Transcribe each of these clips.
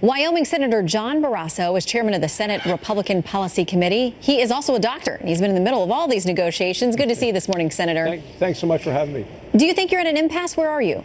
Wyoming Senator John Barrasso is chairman of the Senate Republican Policy Committee. He is also a doctor, and he's been in the middle of all these negotiations. Good to see you this morning, Senator. Thanks so much for having me. Do you think you're at an impasse? Where are you?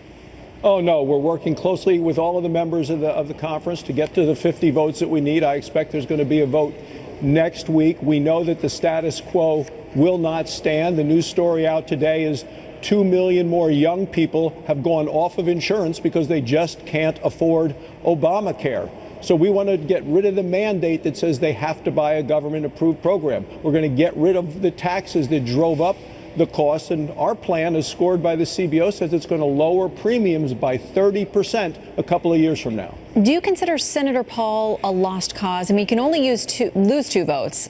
Oh, no, we're working closely with all of the members of the conference to get to the 50 votes that we need. I expect there's going to be a vote next week. We know that the status quo will not stand. The news story out today is 2 million more young people have gone off of insurance because they just can't afford Obamacare. So we want to get rid of the mandate that says they have to buy a government-approved program. We're going to get rid of the taxes that drove up the cost, and our plan, as scored by the CBO, says it's going to lower premiums by 30% a couple of years from now. Do you consider Senator Paul a lost cause? I mean, you can only lose two votes.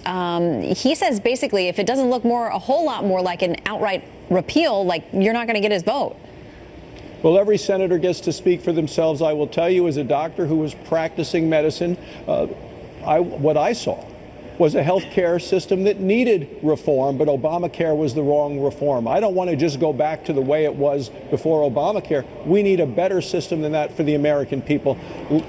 He says basically if it doesn't look a whole lot more like an outright repeal, like you're not going to get his vote. Well, every senator gets to speak for themselves. I will tell you, as a doctor who was practicing medicine, what I saw was a health care system that needed reform, but Obamacare was the wrong reform. I don't want to just go back to the way it was before Obamacare. We need a better system than that for the American people.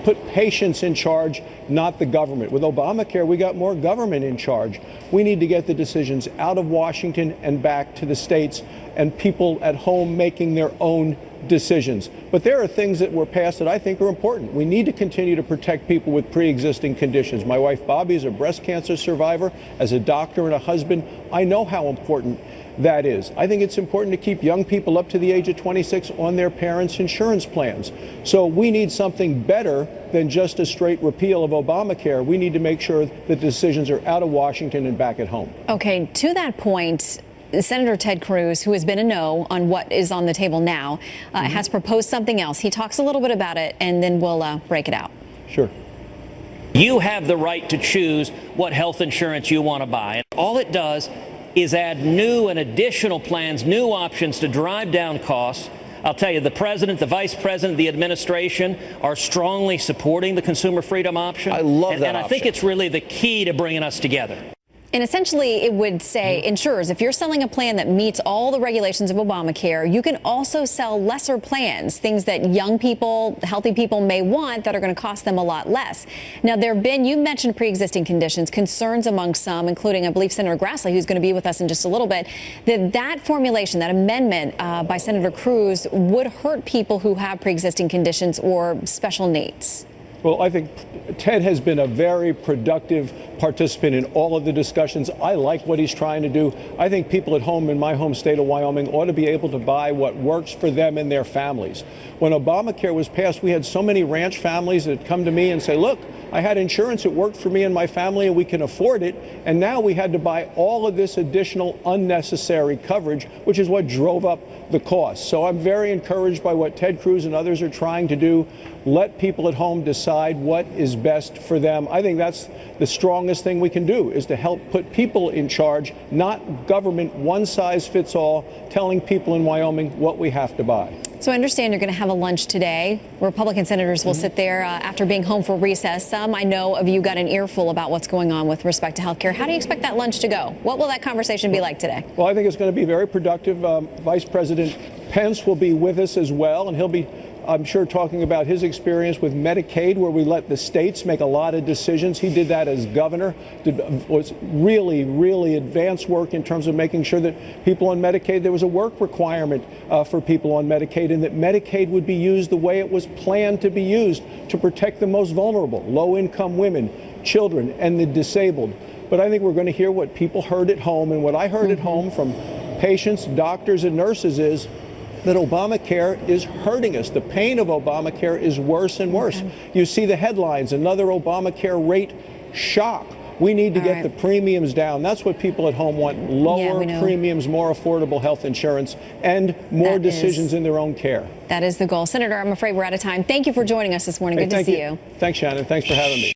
Put patients in charge, not the government. With Obamacare, we got more government in charge. We need to get the decisions out of Washington and back to the states and people at home making their own decisions. But there are things that were passed that I think are important. We need to continue to protect people with pre-existing conditions. My wife Bobby is a breast cancer survivor. As a doctor and a husband, I know how important that is. I think it's important to keep young people up to the age of 26 on their parents' insurance plans. So we need something better than just a straight repeal of Obamacare. We need to make sure that the decisions are out of Washington and back at home. Okay, to that point, Senator Ted Cruz, who has been a no on what is on the table now, has proposed something else. He talks a little bit about it, and then we'll break it out. Sure. You have the right to choose what health insurance you want to buy. And all it does is add new and additional plans, new options to drive down costs. I'll tell you, the president, the vice president, the administration are strongly supporting the consumer freedom option. I love that option. I think it's really the key to bringing us together. And essentially, it would say, insurers, if you're selling a plan that meets all the regulations of Obamacare, you can also sell lesser plans, things that young people, healthy people may want that are going to cost them a lot less. Now, there have been, you mentioned pre-existing conditions, concerns among some, including, I believe, Senator Grassley, who's going to be with us in just a little bit, that formulation, that amendment by Senator Cruz would hurt people who have pre-existing conditions or special needs. Well, I think Ted has been a very productive participant in all of the discussions. I like what he's trying to do. I think people at home in my home state of Wyoming ought to be able to buy what works for them and their families. When Obamacare was passed, we had so many ranch families that come to me and say, look, I had insurance, it worked for me and my family, and we can afford it. And now we had to buy all of this additional unnecessary coverage, which is what drove up the cost. So I'm very encouraged by what Ted Cruz and others are trying to do. Let people at home decide what is best for them. I think that's the strongest thing we can do, is to help put people in charge, not government one size fits all, telling people in Wyoming what we have to buy. So I understand you're going to have a lunch today. Republican senators will sit there after being home for recess. Some, I know, of you got an earful about what's going on with respect to health care. How do you expect that lunch to go? What will that conversation be like today? Well, I think it's going to be very productive. Vice President Pence will be with us as well, and he'll be, I'm sure, talking about his experience with Medicaid, where we let the states make a lot of decisions. He did that as governor. Was really, really advanced work in terms of making sure that people on Medicaid, there was a work requirement for people on Medicaid, and that Medicaid would be used the way it was planned to be used, to protect the most vulnerable, low-income women, children, and the disabled. But I think we're going to hear what people heard at home, and what I heard at home from patients, doctors, and nurses is that Obamacare is hurting us. The pain of Obamacare is worse and worse. You see the headlines, another Obamacare rate shock. We need to get the premiums down. That's what people at home want. Lower premiums, more affordable health insurance, and more decisions in their own care. That is the goal. Senator, I'm afraid we're out of time. Thank you for joining us this morning. Good to see you. Thanks, Shannon. Thanks for having me.